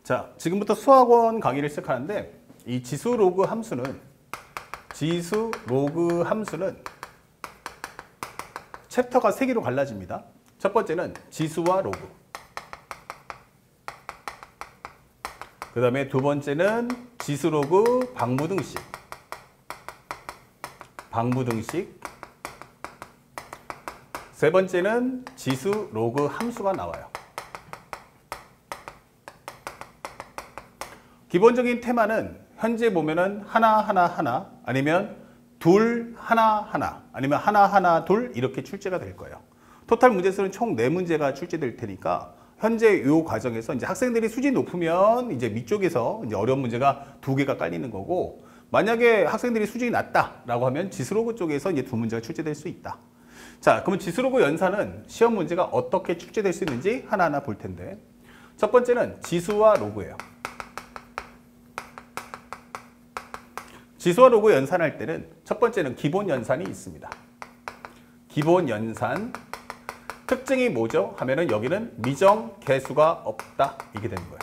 자, 지금부터 수학원 강의를 시작하는데 이 지수 로그 함수는 챕터가 3개로 갈라집니다. 첫 번째는 지수와 로그. 그 다음에 두 번째는 지수 로그 방부등식. 세 번째는 지수 로그 함수가 나와요. 기본적인 테마는 현재 보면은 하나 아니면 둘 하나 아니면 하나 둘 이렇게 출제가 될 거예요. 토탈 문제수는 총 4문제가 출제될 테니까 현재 이 과정에서 이제 학생들이 수준이 높으면 이제 밑쪽에서 이제 어려운 문제가 2개가 깔리는 거고, 만약에 학생들이 수준이 낮다라고 하면 지수로그 쪽에서 이제 2문제가 출제될 수 있다. 자, 그러면 지수로그 연산은 시험 문제가 어떻게 출제될 수 있는지 하나하나 볼 텐데, 첫 번째는 지수와 로그예요. 지수와 로그 연산할 때는 첫 번째는 기본 연산이 있습니다. 기본 연산. 특징이 뭐죠? 하면은 여기는 미정 개수가 없다. 이게 되는 거예요.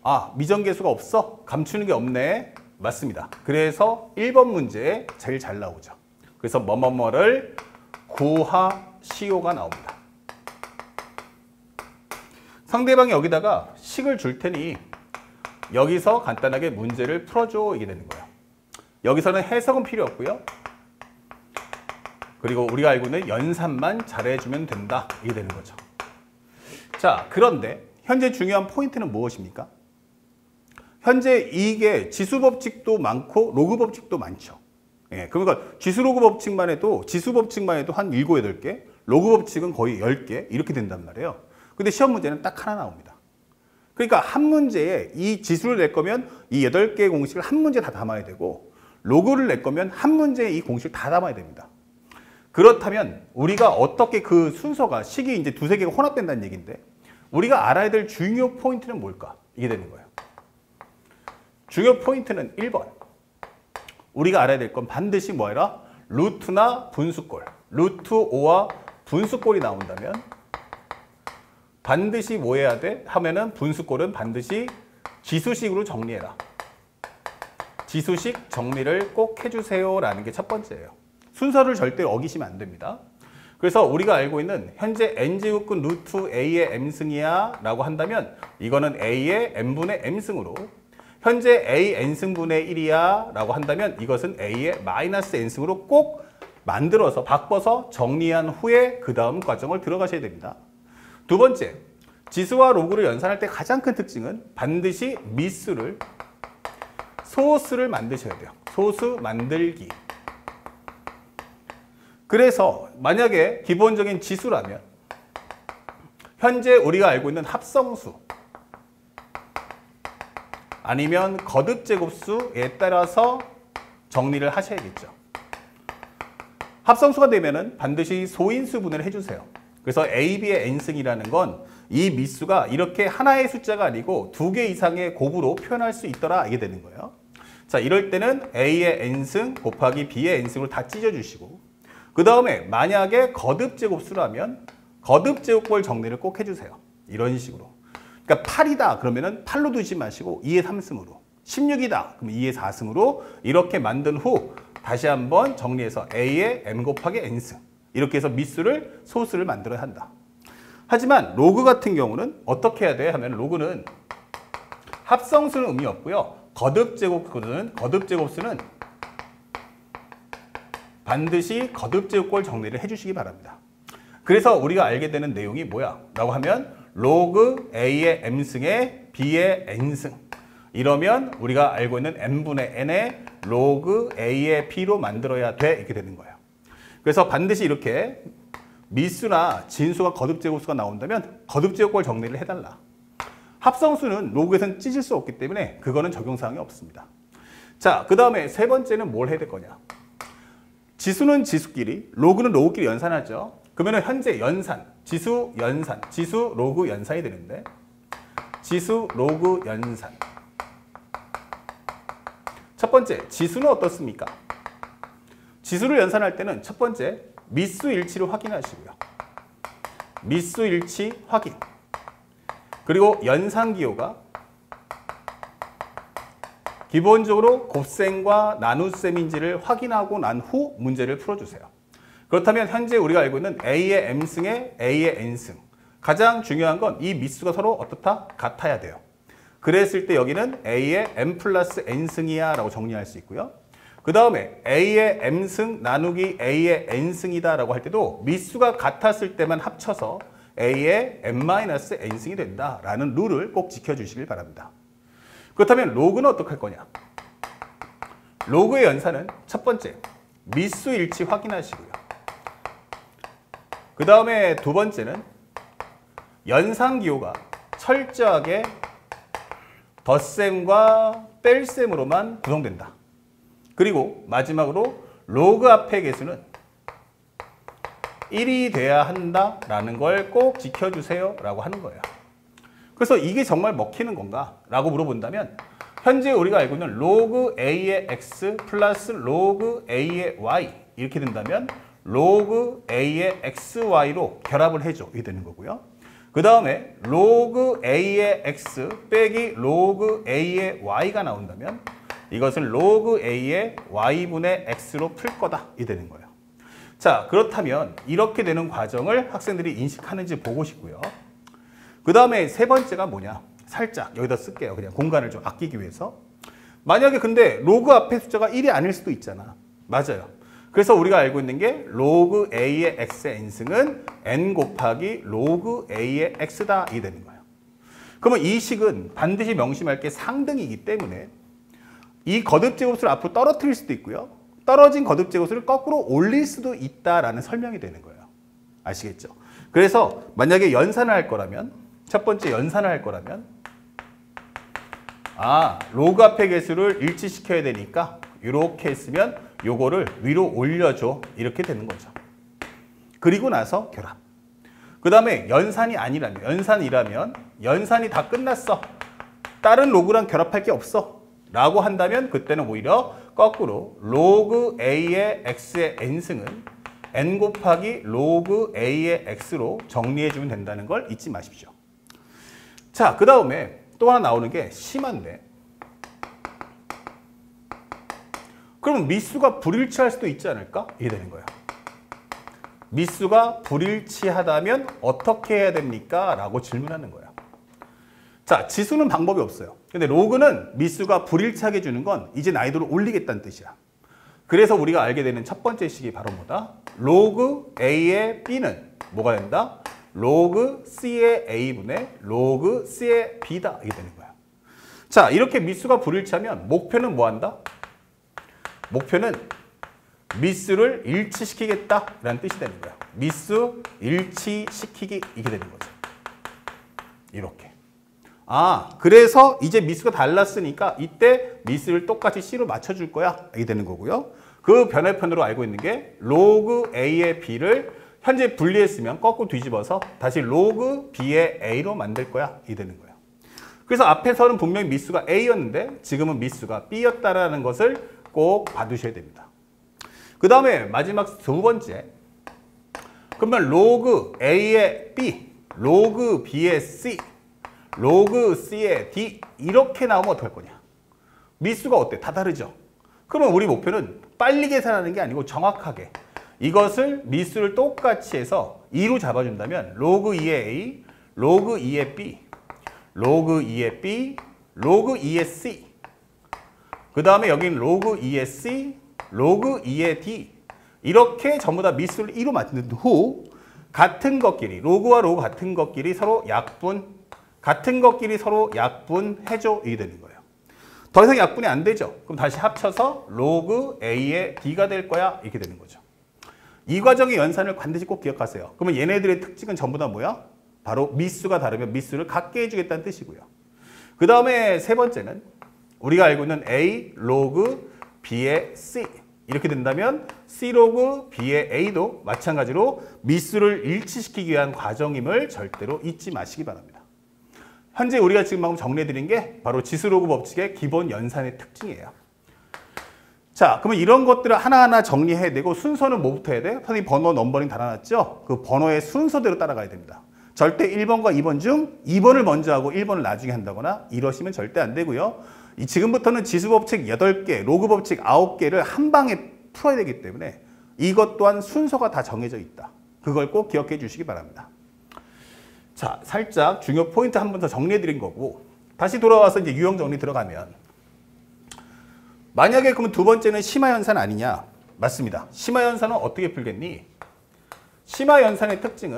아, 미정 개수가 없어? 감추는 게 없네. 맞습니다. 그래서 1번 문제에 제일 잘 나오죠. 그래서 뭐뭐뭐를 구하시오가 나옵니다. 상대방이 여기다가 식을 줄 테니 여기서 간단하게 문제를 풀어줘. 이게 되는 거예요. 여기서는 해석은 필요 없고요. 그리고 우리가 알고 있는 연산만 잘해주면 된다. 이게 되는 거죠. 자, 그런데 현재 중요한 포인트는 무엇입니까? 현재 이게 지수 법칙도 많고 로그 법칙도 많죠. 예, 그러니까 지수 로그 법칙만 해도 한 7, 8개, 로그 법칙은 거의 10개 이렇게 된단 말이에요. 근데 시험 문제는 딱 하나 나옵니다. 그러니까 한 문제에 이 지수를 낼 거면 이 8개의 공식을 한 문제에 다 담아야 되고, 로그를 낼 거면 한 문제에 이 공식을 다 담아야 됩니다. 그렇다면 우리가 어떻게 그 순서가 식이 이제 2, 3개가 혼합된다는 얘기인데, 우리가 알아야 될 중요 포인트는 뭘까? 이게 되는 거예요. 중요 포인트는 1번. 우리가 알아야 될 건 반드시 뭐라? 루트나 분수꼴. 루트 5와 분수꼴이 나온다면 반드시 뭐 해야 돼? 하면은 분수꼴은 반드시 지수식으로 정리해라. 지수식 정리를 꼭 해주세요 라는 게 첫 번째예요. 순서를 절대 어기시면 안 됩니다. 그래서 우리가 알고 있는 현재 n제곱근 루트 a의 m승이야 라고 한다면 이거는 a의 n분의 m승으로, 현재 a n승분의 1이야 라고 한다면 이것은 a의 마이너스 n승으로 꼭 만들어서 바꿔서 정리한 후에 그 다음 과정을 들어가셔야 됩니다. 두 번째, 지수와 로그를 연산할 때 가장 큰 특징은 반드시 미수를, 소수를 만드셔야 돼요. 소수 만들기. 그래서 만약에 기본적인 지수라면 현재 우리가 알고 있는 합성수 아니면 거듭제곱수에 따라서 정리를 하셔야겠죠. 합성수가 되면은 반드시 소인수 분해를 해주세요. 그래서 A, B의 n승이라는 건 이 미수가 이렇게 하나의 숫자가 아니고 2개 이상의 곱으로 표현할 수 있더라. 이게 되는 거예요. 자, 이럴 때는 A의 n승 곱하기 B의 n승으로 다 찢어주시고, 그 다음에 만약에 거듭제곱수라면 거듭제곱꼴 정리를 꼭 해주세요. 이런 식으로. 그러니까 8이다 그러면은 8로 두지 마시고 2의 3승으로, 16이다 그럼 2의 4승으로 이렇게 만든 후 다시 한번 정리해서 A의 m 곱하기 n승, 이렇게 해서 미수를, 소수를 만들어야 한다. 하지만 로그 같은 경우는 어떻게 해야 돼? 하면 로그는 합성수는 의미 없고요. 거듭제곱수는 반드시 거듭제곱꼴 정리를 해주시기 바랍니다. 그래서 우리가 알게 되는 내용이 뭐야? 라고 하면 로그 A의 m승에 B의 n승. 이러면 우리가 알고 있는 n분의 n에 로그 A의 B로 만들어야 돼. 이렇게 되는 거예요. 그래서 반드시 이렇게 미수나 진수가 거듭제곱수가 나온다면 거듭제곱꼴 정리를 해달라. 합성수는 로그에서는 찢을 수 없기 때문에 그거는 적용사항이 없습니다. 자, 그 다음에 세 번째는 뭘 해야 될 거냐? 지수는 지수끼리, 로그는 로그끼리 연산하죠. 그러면 현재 연산, 지수 연산, 지수 로그 연산이 되는데, 지수 로그 연산. 첫 번째, 지수는 어떻습니까? 지수를 연산할 때는 첫 번째, 미수 일치를 확인하시고요. 미수 일치 확인. 그리고 연산기호가 기본적으로 곱셈과 나눗셈인지를 확인하고 난 후 문제를 풀어주세요. 그렇다면 현재 우리가 알고 있는 A의 M승에 A의 N승. 가장 중요한 건 이 미수가 서로 어떻다? 같아야 돼요. 그랬을 때 여기는 A의 M 플러스 N승이야 라고 정리할 수 있고요. 그 다음에 A의 M승 나누기 A의 N승이다 라고 할 때도 미수가 같았을 때만 합쳐서 A의 M-N승이 된다라는 룰을 꼭 지켜주시길 바랍니다. 그렇다면 로그는 어떻게 할 거냐? 로그의 연산은 첫 번째, 미수일치 확인하시고요. 그 다음에 두 번째는 연산기호가 철저하게 덧셈과 뺄셈으로만 구성된다. 그리고 마지막으로 로그 앞의 개수는 1이 돼야 한다라는 걸 꼭 지켜주세요 라고 하는 거예요. 그래서 이게 정말 먹히는 건가? 라고 물어본다면 현재 우리가 알고 있는 로그 A의 X 플러스 로그 A의 Y 이렇게 된다면 로그 A의 XY로 결합을 해줘. 이게 되는 거고요. 그 다음에 로그 A의 X 빼기 로그 A의 Y가 나온다면 이것은 로그 A의 Y분의 X로 풀 거다. 이 되는 거예요. 자, 그렇다면 이렇게 되는 과정을 학생들이 인식하는지 보고 싶고요. 그 다음에 세 번째가 뭐냐? 살짝 여기다 쓸게요. 그냥 공간을 좀 아끼기 위해서. 만약에 근데 로그 앞에 숫자가 1이 아닐 수도 있잖아. 맞아요. 그래서 우리가 알고 있는 게 로그 A의 X의 N승은 N 곱하기 로그 A의 X다. 이 되는 거예요. 그러면 이 식은 반드시 명심할 게 상등이기 때문에 이 거듭제곱수를 앞으로 떨어뜨릴 수도 있고요. 떨어진 거듭제곱수를 거꾸로 올릴 수도 있다라는 설명이 되는 거예요. 아시겠죠? 그래서 만약에 연산을 할 거라면 첫 번째 연산을 할 거라면 로그 앞의 개수를 일치시켜야 되니까 이렇게 했으면 요거를 위로 올려줘. 이렇게 되는 거죠. 그리고 나서 결합. 그 다음에 연산이라면 연산이 다 끝났어. 다른 로그랑 결합할 게 없어. 라고 한다면 그때는 오히려 거꾸로 로그 A의 X의 N승은 N 곱하기 로그 A의 X로 정리해주면 된다는 걸 잊지 마십시오. 자, 그 다음에 또 하나 나오는 게 심한데 그러면 미수가 불일치할 수도 있지 않을까? 이게 되는 거예요. 미수가 불일치하다면 어떻게 해야 됩니까? 라고 질문하는 거예요. 자, 지수는 방법이 없어요. 근데 로그는 미수가 불일치하게 주는 건 이제 난이도를 올리겠다는 뜻이야. 그래서 우리가 알게 되는 첫 번째 식이 바로 뭐다? 로그 A의 B는 뭐가 된다? 로그 C의 A분의 로그 C의 B다. 이게 되는 거야. 자, 이렇게 미수가 불일치하면 목표는 뭐 한다? 목표는 미수를 일치시키겠다라는 뜻이 되는 거야. 미수 일치시키기 이게 되는 거죠. 이렇게. 그래서 이제 미수가 달랐으니까 이때 미수를 똑같이 C로 맞춰줄 거야. 이게 되는 거고요. 그 변화편으로 알고 있는 게 로그 A의 B를 현재 분리했으면 거꾸로 뒤집어서 다시 로그 B의 A로 만들 거야. 이게 되는 거예요. 그래서 앞에서는 분명히 미수가 A였는데 지금은 미수가 B였다라는 것을 꼭 봐두셔야 됩니다. 그 다음에 마지막 두 번째. 그러면 로그 A의 B, 로그 B의 C, 로그 C의 D 이렇게 나오면 어떡할 거냐? 미수가 어때? 다 다르죠? 그러면 우리 목표는 빨리 계산하는 게 아니고 정확하게 이것을 미수를 똑같이 해서 2로 잡아준다면 로그 2의 A, 로그 2의 B, 로그 2의 B, 로그 2의 C 그 다음에 여기는 로그 2의 C, 로그 2의 D 이렇게 전부 다 미수를 2로 만든 후 같은 것끼리 로그와 로그 같은 것끼리 서로 약분 같은 것끼리 서로 약분해줘 이게 되는 거예요. 더 이상 약분이 안 되죠. 그럼 다시 합쳐서 로그 A의 D가 될 거야 이렇게 되는 거죠. 이 과정의 연산을 반드시 꼭 기억하세요. 그러면 얘네들의 특징은 전부 다 뭐야? 바로 미수가 다르면 미수를 같게 해주겠다는 뜻이고요. 그 다음에 세 번째는 우리가 알고 있는 A 로그 B의 C 이렇게 된다면 C 로그 B의 A도 마찬가지로 미수를 일치시키기 위한 과정임을 절대로 잊지 마시기 바랍니다. 현재 우리가 지금 방금 정리해드린 게 바로 지수로그 법칙의 기본 연산의 특징이에요. 자, 그러면 이런 것들을 하나하나 정리해야 되고 순서는 뭐부터 해야 돼? 선생님 번호 넘버링 달아놨죠? 그 번호의 순서대로 따라가야 됩니다. 절대 1번과 2번 중 2번을 먼저 하고 1번을 나중에 한다거나 이러시면 절대 안 되고요. 지금부터는 지수법칙 8개, 로그법칙 9개를 한 방에 풀어야 되기 때문에 이것 또한 순서가 다 정해져 있다. 그걸 꼭 기억해 주시기 바랍니다. 자, 살짝 중요 포인트 한 번 더 정리해 드린 거고 다시 돌아와서 이제 유형 정리 들어가면 만약에 그러면 두 번째는 심화연산 아니냐? 맞습니다. 심화연산은 어떻게 풀겠니? 심화연산의 특징은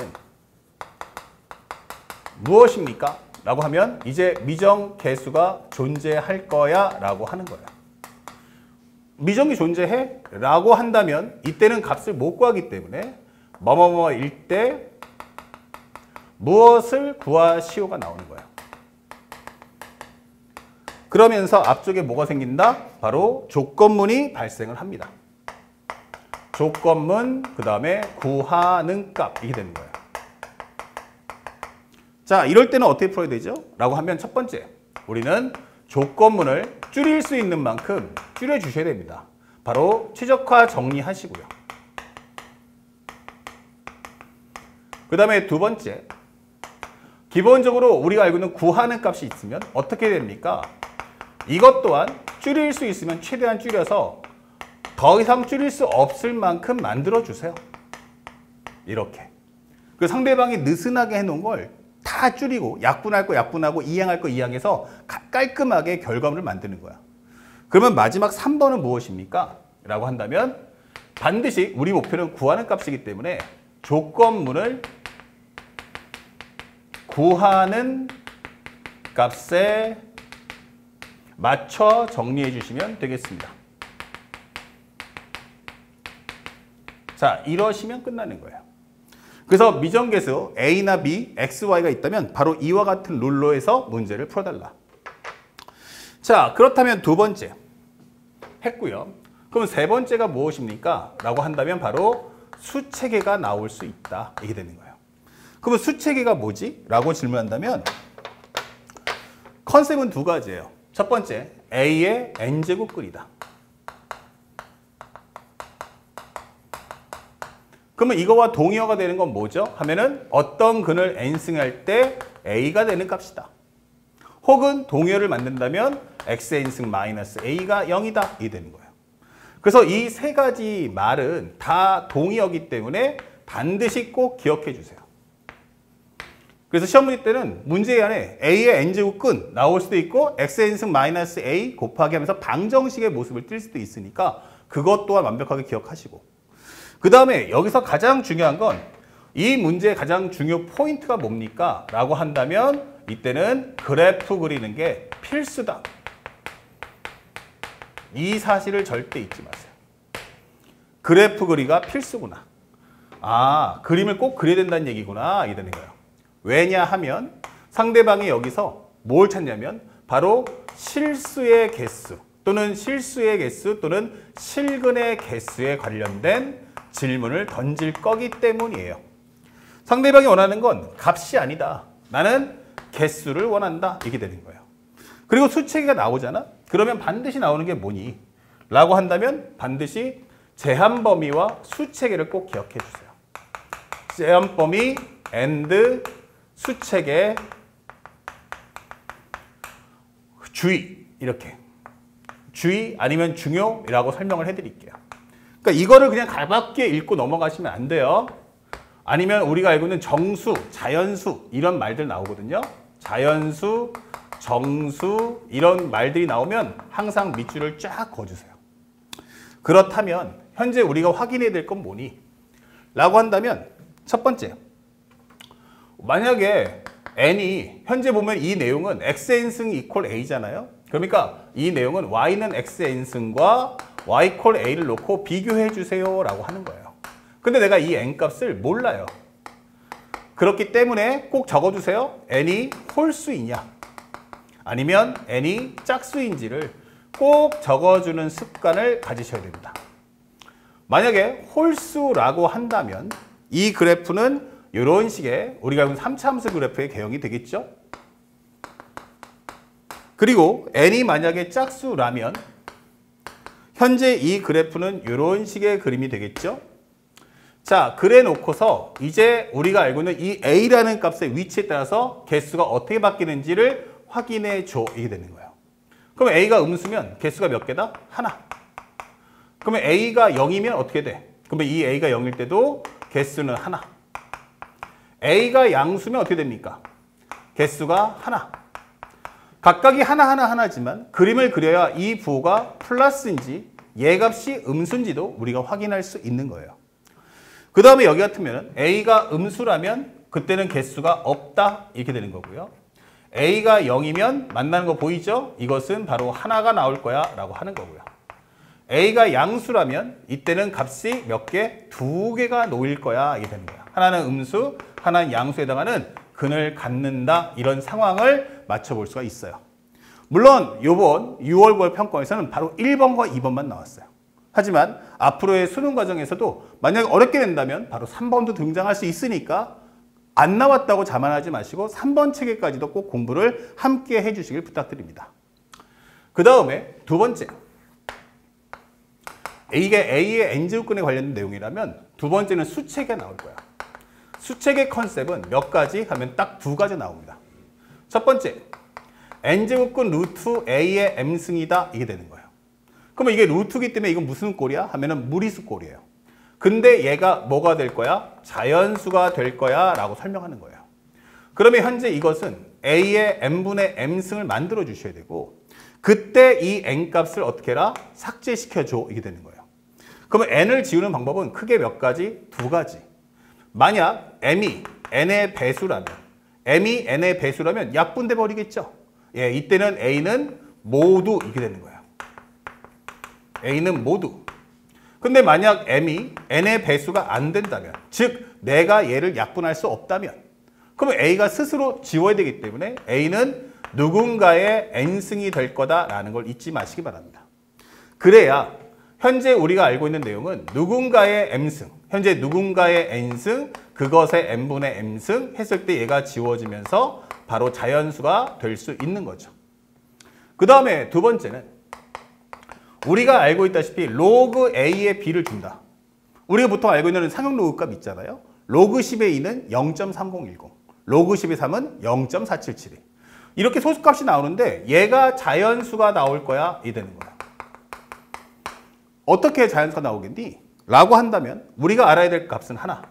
무엇입니까? 라고 하면 이제 미정 개수가 존재할 거야 라고 하는 거예요. 미정이 존재해? 라고 한다면 이때는 값을 못 구하기 때문에 뭐뭐뭐일 때 무엇을 구하시오가 나오는 거예요. 그러면서 앞쪽에 뭐가 생긴다? 바로 조건문이 발생을 합니다. 조건문, 그 다음에 구하는 값 이게 되는 거예요. 자, 이럴 때는 어떻게 풀어야 되죠? 라고 하면 첫 번째, 우리는 조건문을 줄일 수 있는 만큼 줄여주셔야 됩니다. 바로 최적화 정리하시고요. 그 다음에 두 번째, 기본적으로 우리가 알고 있는 구하는 값이 있으면 어떻게 됩니까? 이것 또한 줄일 수 있으면 최대한 줄여서 더 이상 줄일 수 없을 만큼 만들어주세요. 이렇게. 그 상대방이 느슨하게 해놓은 걸 다 줄이고 약분할 거 약분하고 이항할 거 이항해서 깔끔하게 결과물을 만드는 거야. 그러면 마지막 3번은 무엇입니까? 라고 한다면 반드시 우리 목표는 구하는 값이기 때문에 조건문을 구하는 값에 맞춰 정리해 주시면 되겠습니다. 자, 이러시면 끝나는 거예요. 그래서 미정계수 A나 B, X, Y가 있다면 바로 이와 같은 룰로 해서 문제를 풀어달라. 자, 그렇다면 두 번째 했고요. 그럼 세 번째가 무엇입니까? 라고 한다면 바로 수체계가 나올 수 있다. 이게 되는 거예요. 그러면 수체계가 뭐지? 라고 질문한다면 컨셉은 두 가지예요. 첫 번째, A의 n제곱 근이다. 그러면 이거와 동의어가 되는 건 뭐죠? 하면은 어떤 근을 n승할 때 A가 되는 값이다. 혹은 동의어를 만든다면 xn승 마이너스 A가 0이다. 이게 되는 거예요. 그래서 이 세 가지 말은 다 동의어이기 때문에 반드시 꼭 기억해 주세요. 그래서 시험 문제 때는 문제 안에 A의 n제곱 근 나올 수도 있고 xn승 마이너스 A 곱하기 하면서 방정식의 모습을 띌 수도 있으니까 그것 또한 완벽하게 기억하시고 그 다음에 여기서 가장 중요한 건 이 문제의 가장 중요 포인트가 뭡니까? 라고 한다면 이때는 그래프 그리는 게 필수다. 이 사실을 절대 잊지 마세요. 그래프 그리가 필수구나. 아, 그림을 꼭 그려야 된다는 얘기구나. 이게 되는 거예요. 왜냐하면 상대방이 여기서 뭘 찾냐면 바로 실수의 개수 또는 실수의 개수 또는 실근의 개수에 관련된 질문을 던질 거기 때문이에요. 상대방이 원하는 건 값이 아니다. 나는 개수를 원한다. 이게 되는 거예요. 그리고 수체계가 나오잖아? 그러면 반드시 나오는 게 뭐니? 라고 한다면 반드시 제한 범위와 수체계를 꼭 기억해 주세요. 제한 범위 and 수체계 주의 이렇게 주의 아니면 중요라고 설명을 해드릴게요. 그러니까 이거를 그냥 가볍게 읽고 넘어가시면 안 돼요. 아니면 우리가 알고 있는 정수, 자연수 이런 말들 나오거든요. 자연수, 정수 이런 말들이 나오면 항상 밑줄을 쫙 그어주세요. 그렇다면 현재 우리가 확인해야 될 건 뭐니? 라고 한다면 첫 번째, 만약에 n이 현재 보면 이 내용은 xn승 이퀄 a잖아요. 그러니까 이 내용은 y는 xn승과 y 이퀄 a를 놓고 비교해 주세요 라고 하는 거예요. 근데 내가 이 n값을 몰라요. 그렇기 때문에 꼭 적어주세요. n이 홀수이냐 아니면 n이 짝수인지를 꼭 적어주는 습관을 가지셔야 됩니다. 만약에 홀수라고 한다면 이 그래프는 이런 식의 우리가 알고 있는 3차 함수 그래프의 개형이 되겠죠. 그리고 n이 만약에 짝수라면 현재 이 그래프는 이런 식의 그림이 되겠죠. 자, 그래 놓고서 이제 우리가 알고 있는 이 A라는 값의 위치에 따라서 개수가 어떻게 바뀌는지를 확인해 줘. 이게 되는 거예요. 그러면 A가 음수면 개수가 몇 개다? 하나. 그러면 A가 0이면 어떻게 돼? 그러면 이 A가 0일 때도 개수는 하나. A가 양수면 어떻게 됩니까? 개수가 하나. 각각이 하나하나하나지만 그림을 그려야 이 부호가 플러스인지 얘 값이 음수인지도 우리가 확인할 수 있는 거예요. 그 다음에 여기 같으면 A가 음수라면 그때는 개수가 없다 이렇게 되는 거고요. A가 0이면 만나는 거 보이죠? 이것은 바로 하나가 나올 거야 라고 하는 거고요. A가 양수라면 이때는 값이 몇 개? 두 개가 놓일 거야 이게 되는 거야. 하나는 음수, 하나는 양수에 해당하는 근을 갖는다 이런 상황을 맞춰볼 수가 있어요. 물론 이번 6월 9월 평가에서는 바로 1번과 2번만 나왔어요. 하지만 앞으로의 수능 과정에서도 만약 어렵게 된다면 바로 3번도 등장할 수 있으니까 안 나왔다고 자만하지 마시고 3번 체계까지도 꼭 공부를 함께 해주시길 부탁드립니다. 그 다음에 두 번째, 이게 A의 n제곱근에 관련된 내용이라면 두 번째는 수책에 나올 거야. 수책의 컨셉은 몇 가지 하면 딱 두 가지 나옵니다. 첫 번째, n제곱근 루트 A의 m승이다 이게 되는 거예요. 그러면 이게 루트기 때문에 이건 무슨 꼴이야? 하면은 무리수 꼴이에요. 근데 얘가 뭐가 될 거야? 자연수가 될 거야 라고 설명하는 거예요. 그러면 현재 이것은 A의 n분의 m승을 만들어 주셔야 되고 그때 이 n값을 어떻게 해라? 삭제시켜줘 이게 되는 거예요. 그러면 n을 지우는 방법은 크게 몇 가지? 두 가지. 만약 m이 n의 배수라면 m이 n의 배수라면 약분돼 버리겠죠. 예, 이때는 a는 모두 이렇게 되는 거예요. a는 모두. 근데 만약 m이 n의 배수가 안 된다면, 즉 내가 얘를 약분할 수 없다면 그러면 a가 스스로 지워야 되기 때문에 a는 누군가의 n승이 될 거다라는 걸 잊지 마시기 바랍니다. 그래야 현재 우리가 알고 있는 내용은 누군가의 m승, 현재 누군가의 n승, 그것의 n분의 m승 했을 때 얘가 지워지면서 바로 자연수가 될 수 있는 거죠. 그 다음에 두 번째는 우리가 알고 있다시피 로그 a의 b를 준다. 우리가 보통 알고 있는 상용 로그 값 있잖아요. 로그 10의 2는 0.3010, 로그 10의 3은 0.4772. 이렇게 소수값이 나오는데 얘가 자연수가 나올 거야 이 되는 거야. 어떻게 자연수가 나오겠니? 라고 한다면 우리가 알아야 될 값은 하나.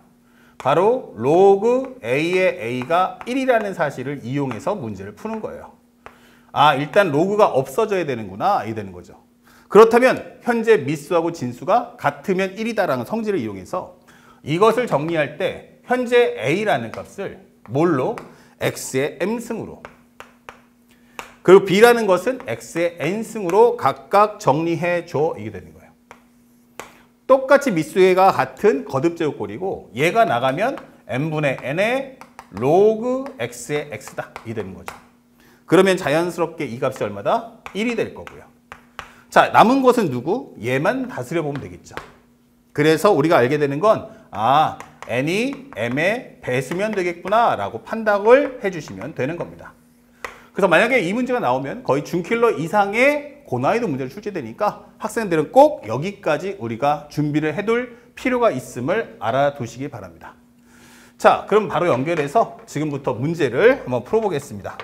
바로 로그 a의 a가 1이라는 사실을 이용해서 문제를 푸는 거예요. 아, 일단 로그가 없어져야 되는구나 이 되는 거죠. 그렇다면 현재 미수하고 진수가 같으면 1이다라는 성질을 이용해서 이것을 정리할 때 현재 a라는 값을 뭘로? x의 m승으로, 그리고 b라는 것은 x의 n승으로 각각 정리해 줘 이게 되는 거예요. 똑같이 미수가 같은 거듭제곱꼴이고 얘가 나가면 n분의 n의 로그 x의 x다 이 되는 거죠. 그러면 자연스럽게 이 값이 얼마다? 1이 될 거고요. 자, 남은 것은 누구? 얘만 다스려 보면 되겠죠. 그래서 우리가 알게 되는 건 아, n이 m의 배수면 되겠구나 라고 판단을 해주시면 되는 겁니다. 그래서 만약에 이 문제가 나오면 거의 준킬러 이상의 고난이도 문제를 출제되니까 학생들은 꼭 여기까지 우리가 준비를 해둘 필요가 있음을 알아두시기 바랍니다. 자, 그럼 바로 연결해서 지금부터 문제를 한번 풀어보겠습니다.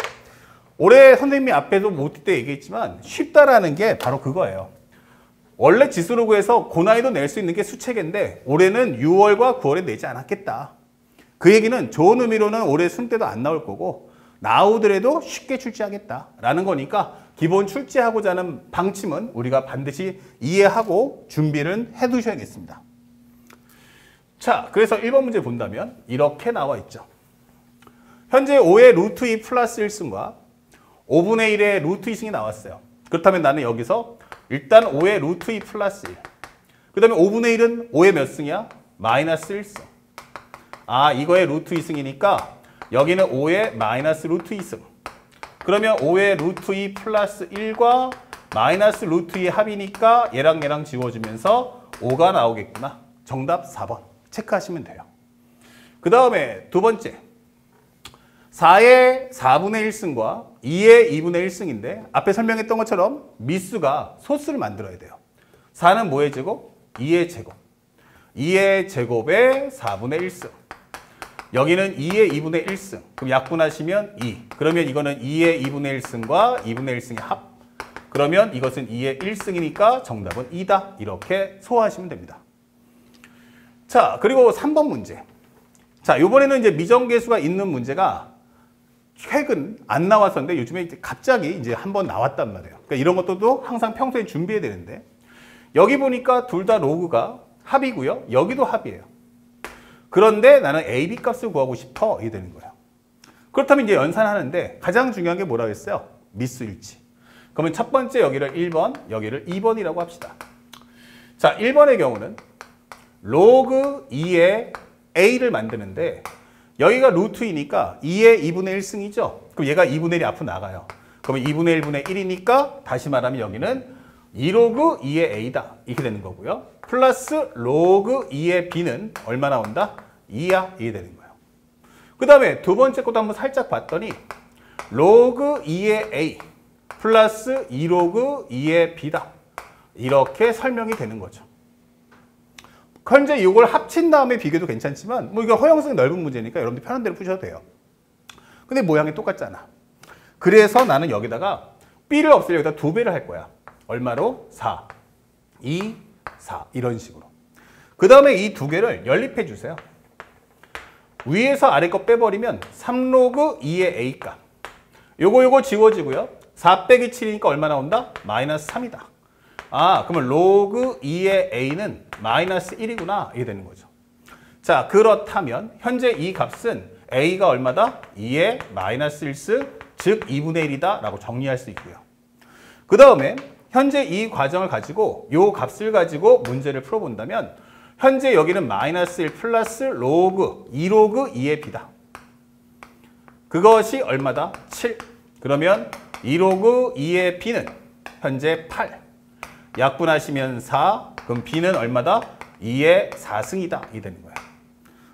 올해 선생님이 앞에도 모티 때 얘기했지만 쉽다라는 게 바로 그거예요. 원래 지수로 구해서 고난이도 낼 수 있는 게 수체계인데 올해는 6월과 9월에 내지 않았겠다. 그 얘기는 좋은 의미로는 올해 수능 때도 안 나올 거고 나오더라도 쉽게 출제하겠다라는 거니까 기본 출제하고자 하는 방침은 우리가 반드시 이해하고 준비를 해두셔야겠습니다. 자, 그래서 1번 문제 본다면 이렇게 나와 있죠. 현재 5의 루트 2 플러스 1승과 5분의 1의 루트 2승이 나왔어요. 그렇다면 나는 여기서 일단 5의 루트 2 플러스 1. 그 다음에 5분의 1은 5의 몇 승이야? 마이너스 1승. 아, 이거의 루트 2승이니까 여기는 5의 마이너스 루트 2승. 그러면 5의 루트 2 플러스 1과 마이너스 루트 2의 합이니까 얘랑 얘랑 지워주면서 5가 나오겠구나. 정답 4번 체크하시면 돼요. 그 다음에 두 번째 4의 4분의 1승과 2의 2분의 1승인데 앞에 설명했던 것처럼 미수가 소수를 만들어야 돼요. 4는 뭐의 제곱? 2의 제곱. 2의 제곱의 4분의 1승. 여기는 2의 2분의 1승. 그럼 약분하시면 2. 그러면 이거는 2의 2분의 1승과 2분의 1승의 합. 그러면 이것은 2의 1승이니까 정답은 2다. 이렇게 소화하시면 됩니다. 자, 그리고 3번 문제. 자, 이번에는 이제 미정계수가 있는 문제가 최근 안 나왔었는데 요즘에 이제 갑자기 이제 한번 나왔단 말이에요. 그러니까 이런 것도 항상 평소에 준비해야 되는데 여기 보니까 둘 다 로그가 합이고요. 여기도 합이에요. 그런데 나는 A, B 값을 구하고 싶어. 이게 되는 거예요. 그렇다면 이제 연산하는데 가장 중요한 게 뭐라고 했어요? 미수일치. 그러면 첫 번째 여기를 1번, 여기를 2번이라고 합시다. 자, 1번의 경우는 로그 2의 A를 만드는데 여기가 루트이니까 2의 2분의 1승이죠. 그럼 얘가 2분의 1이 앞으로 나가요. 그러면 2분의 1분의 1이니까 다시 말하면 여기는 2로그 2의 A다. 이렇게 되는 거고요. 플러스 로그 2의 B는 얼마 나온다? 2야. 이게 되는 거예요. 그 다음에 두 번째 것도 한번 살짝 봤더니 로그 2의 A 플러스 2로그 2의 B다. 이렇게 설명이 되는 거죠. 현재 이걸 합친 다음에 비교도 괜찮지만 뭐 이거 허용성이 넓은 문제니까 여러분들 편한 대로 푸셔도 돼요. 근데 모양이 똑같잖아. 그래서 나는 여기다가 B를 없애려 여기다 2배를 할 거야. 얼마로? 4, 2, 4 이런 식으로. 그 다음에 이 두 개를 연립해 주세요. 위에서 아래 거 빼버리면 3로그 2의 A 값. 요거 지워지고요. 4 빼기 7이니까 얼마 나온다? 마이너스 3이다. 아, 그러면 로그 2의 A는 마이너스 1이구나. 이게 되는 거죠. 자, 그렇다면 현재 이 값은 A가 얼마다? 2의 마이너스 1승, 즉 2분의 1이다 라고 정리할 수 있고요. 그 다음에 현재 이 과정을 가지고 이 값을 가지고 문제를 풀어본다면 현재 여기는 마이너스 1 플러스 로그 2로그 2의 B다. 그것이 얼마다? 7. 그러면 2로그 2의 B는 현재 8. 약분하시면 4. 그럼 B는 얼마다? 2의 4승이다. 이 되는 거야.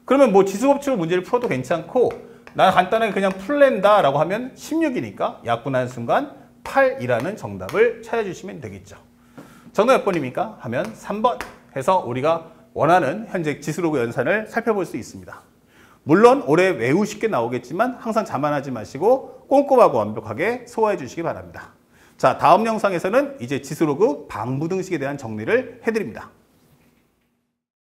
그러면 뭐 지수법칙으로 문제를 풀어도 괜찮고 나 간단하게 그냥 풀랜다 라고 하면 16이니까 약분하는 순간 8이라는 정답을 찾아주시면 되겠죠. 정답 몇 번입니까? 하면 3번 해서 우리가 원하는 현재 지수로그 연산을 살펴볼 수 있습니다. 물론 올해 매우 쉽게 나오겠지만 항상 자만하지 마시고 꼼꼼하고 완벽하게 소화해 주시기 바랍니다. 자, 다음 영상에서는 이제 지수로그 방부등식에 대한 정리를 해드립니다.